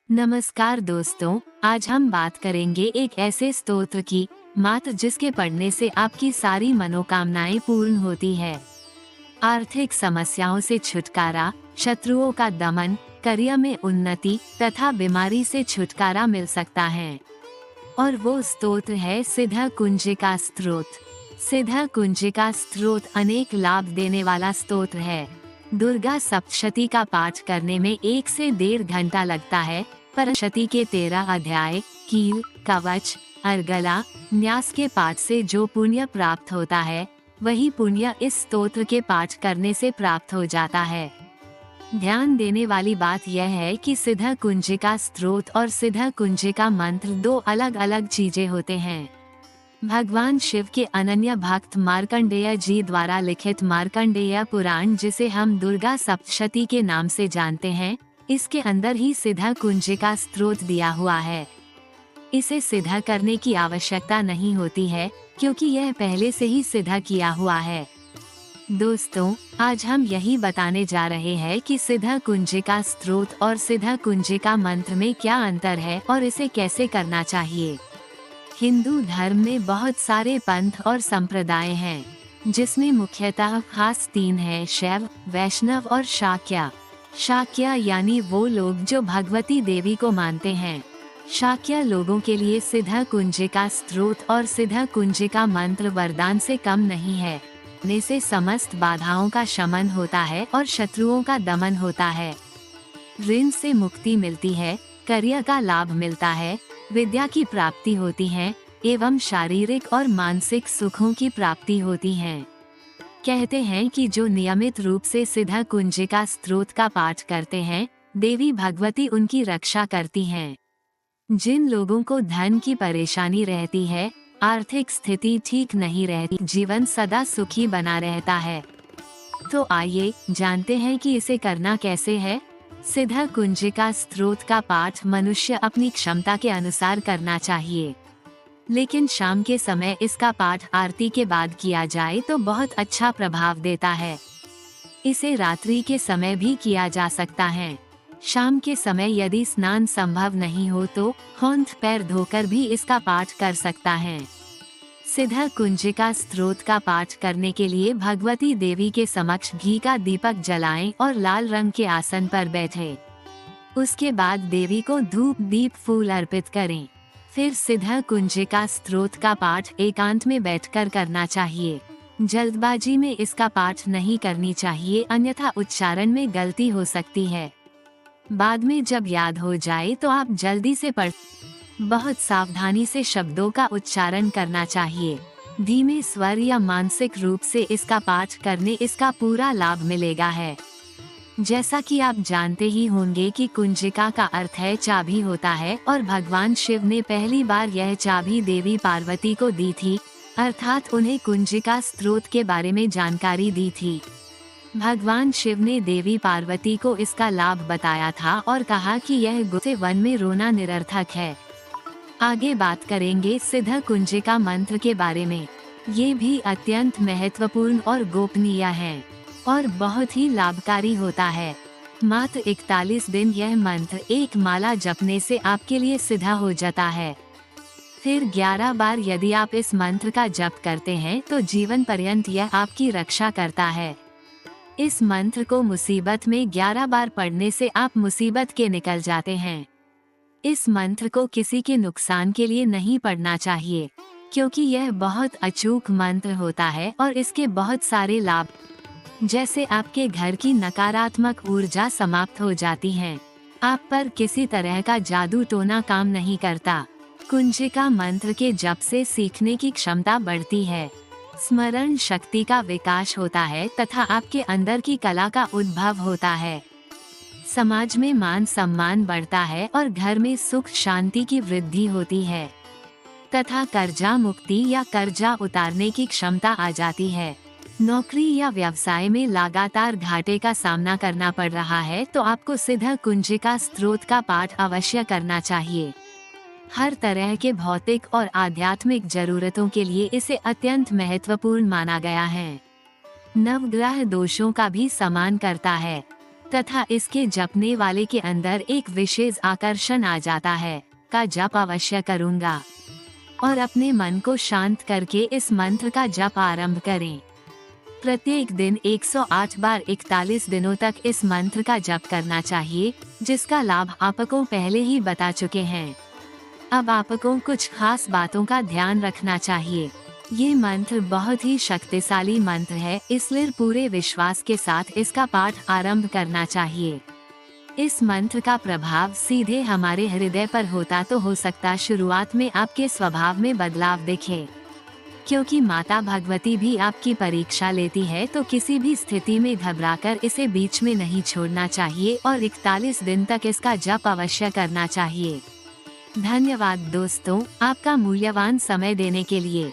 नमस्कार दोस्तों, आज हम बात करेंगे एक ऐसे स्तोत्र की मात्र जिसके पढ़ने से आपकी सारी मनोकामनाएं पूर्ण होती है। आर्थिक समस्याओं से छुटकारा, शत्रुओं का दमन, करियर में उन्नति तथा बीमारी से छुटकारा मिल सकता है। और वो स्तोत्र है सिद्ध कुंजिका स्तोत्र। सिद्ध कुंजिका स्तोत्र अनेक लाभ देने वाला स्तोत्र है। दुर्गा सप्तशती का पाठ करने में 1 से 1.5 घंटा लगता है, पर शती के 13 अध्याय कील, कवच, अर्गला, न्यास के पाठ से जो पुण्य प्राप्त होता है, वही पुण्य इस स्तोत्र के पाठ करने से प्राप्त हो जाता है। ध्यान देने वाली बात यह है कि सिद्ध कुंजिका स्तोत्र और सिद्ध कुंजिका मंत्र 2 अलग अलग चीजें होते हैं। भगवान शिव के अनन्य भक्त मार्कंडेय जी द्वारा लिखित मार्कंडेय पुराण, जिसे हम दुर्गा सप्तशती के नाम से जानते हैं, इसके अंदर ही सिद्ध कुंजिका स्तोत्र दिया हुआ है। इसे सिद्ध करने की आवश्यकता नहीं होती है, क्योंकि यह पहले से ही सिद्ध किया हुआ है। दोस्तों, आज हम यही बताने जा रहे हैं कि सिद्ध कुंजिका स्तोत्र और सिद्ध कुंजिका मंत्र में क्या अंतर है और इसे कैसे करना चाहिए। हिंदू धर्म में बहुत सारे पंथ और संप्रदाय हैं, जिसमें मुख्यतः खास 3 हैं: शैव, वैष्णव और शाक्य। शाक्य यानी वो लोग जो भगवती देवी को मानते हैं। शाक्य लोगों के लिए सिद्ध कुंजिका स्तोत्र और सिद्ध कुंजिका मंत्र वरदान से कम नहीं है। इनसे से समस्त बाधाओं का शमन होता है और शत्रुओं का दमन होता है। ऋण से मुक्ति मिलती है, करियर का लाभ मिलता है, विद्या की प्राप्ति होती है एवं शारीरिक और मानसिक सुखों की प्राप्ति होती है। कहते हैं कि जो नियमित रूप से सिद्ध कुंजिका स्तोत्र का पाठ करते हैं, देवी भगवती उनकी रक्षा करती हैं। जिन लोगों को धन की परेशानी रहती है, आर्थिक स्थिति ठीक नहीं रहती, जीवन सदा सुखी बना रहता है। तो आइए जानते हैं कि इसे करना कैसे है। सिद्ध कुंजिका स्तोत्र का पाठ मनुष्य अपनी क्षमता के अनुसार करना चाहिए, लेकिन शाम के समय इसका पाठ आरती के बाद किया जाए तो बहुत अच्छा प्रभाव देता है। इसे रात्रि के समय भी किया जा सकता है। शाम के समय यदि स्नान संभव नहीं हो तो हाथ पैर धोकर भी इसका पाठ कर सकता है। सिद्ध कुंजिका स्तोत्र का पाठ करने के लिए भगवती देवी के समक्ष घी का दीपक जलाएं और लाल रंग के आसन पर बैठें। उसके बाद देवी को धूप दीप फूल अर्पित करें। फिर सिद्ध कुंजिका स्तोत्र का पाठ एकांत में बैठकर करना चाहिए। जल्दबाजी में इसका पाठ नहीं करनी चाहिए, अन्यथा उच्चारण में गलती हो सकती है। बाद में जब याद हो जाए तो आप जल्दी से पढ़। बहुत सावधानी से शब्दों का उच्चारण करना चाहिए। धीमे स्वर या मानसिक रूप से इसका पाठ करने इसका पूरा लाभ मिलेगा है। जैसा कि आप जानते ही होंगे कि कुंजिका का अर्थ है चाबी होता है, और भगवान शिव ने पहली बार यह चाबी देवी पार्वती को दी थी, अर्थात उन्हें कुंजिका स्तोत्र के बारे में जानकारी दी थी। भगवान शिव ने देवी पार्वती को इसका लाभ बताया था और कहा कि यह गुस्से वन में रोना निरर्थक है। आगे बात करेंगे सिद्ध कुंजिका मंत्र के बारे में। ये भी अत्यंत महत्वपूर्ण और गोपनीय है और बहुत ही लाभकारी होता है। मात्र 41 दिन यह मंत्र एक माला जपने से आपके लिए सिद्ध हो जाता है। फिर 11 बार यदि आप इस मंत्र का जप करते हैं तो जीवन पर्यंत यह आपकी रक्षा करता है। इस मंत्र को मुसीबत में 11 बार पढ़ने से आप मुसीबत के निकल जाते हैं। इस मंत्र को किसी के नुकसान के लिए नहीं पढ़ना चाहिए, क्योंकि यह बहुत अचूक मंत्र होता है और इसके बहुत सारे लाभ, जैसे आपके घर की नकारात्मक ऊर्जा समाप्त हो जाती है। आप पर किसी तरह का जादू टोना काम नहीं करता। कुंजिका मंत्र के जप से सीखने की क्षमता बढ़ती है, स्मरण शक्ति का विकास होता है तथा आपके अंदर की कला का उद्भव होता है। समाज में मान सम्मान बढ़ता है और घर में सुख शांति की वृद्धि होती है तथा कर्जा मुक्ति या कर्जा उतारने की क्षमता आ जाती है। नौकरी या व्यवसाय में लगातार घाटे का सामना करना पड़ रहा है तो आपको सिद्ध कुंजिका स्तोत्र का पाठ अवश्य करना चाहिए। हर तरह के भौतिक और आध्यात्मिक जरूरतों के लिए इसे अत्यंत महत्वपूर्ण माना गया है। नवग्रह दोषों का भी समाप्त करता है। तथा इसके जपने वाले के अंदर एक विशेष आकर्षण आ जाता है। का जप अवश्य करूँगा और अपने मन को शांत करके इस मंत्र का जप आरंभ करें। प्रत्येक दिन 108 बार 41 दिनों तक इस मंत्र का जप करना चाहिए, जिसका लाभ आपको पहले ही बता चुके हैं। अब आपको कुछ खास बातों का ध्यान रखना चाहिए। ये मंत्र बहुत ही शक्तिशाली मंत्र है, इसलिए पूरे विश्वास के साथ इसका पाठ आरंभ करना चाहिए। इस मंत्र का प्रभाव सीधे हमारे हृदय पर होता तो हो सकता शुरुआत में आपके स्वभाव में बदलाव दिखे। क्योंकि माता भगवती भी आपकी परीक्षा लेती है, तो किसी भी स्थिति में घबराकर इसे बीच में नहीं छोड़ना चाहिए और 41 दिन तक इसका जप अवश्य करना चाहिए। धन्यवाद दोस्तों, आपका मूल्यवान समय देने के लिए।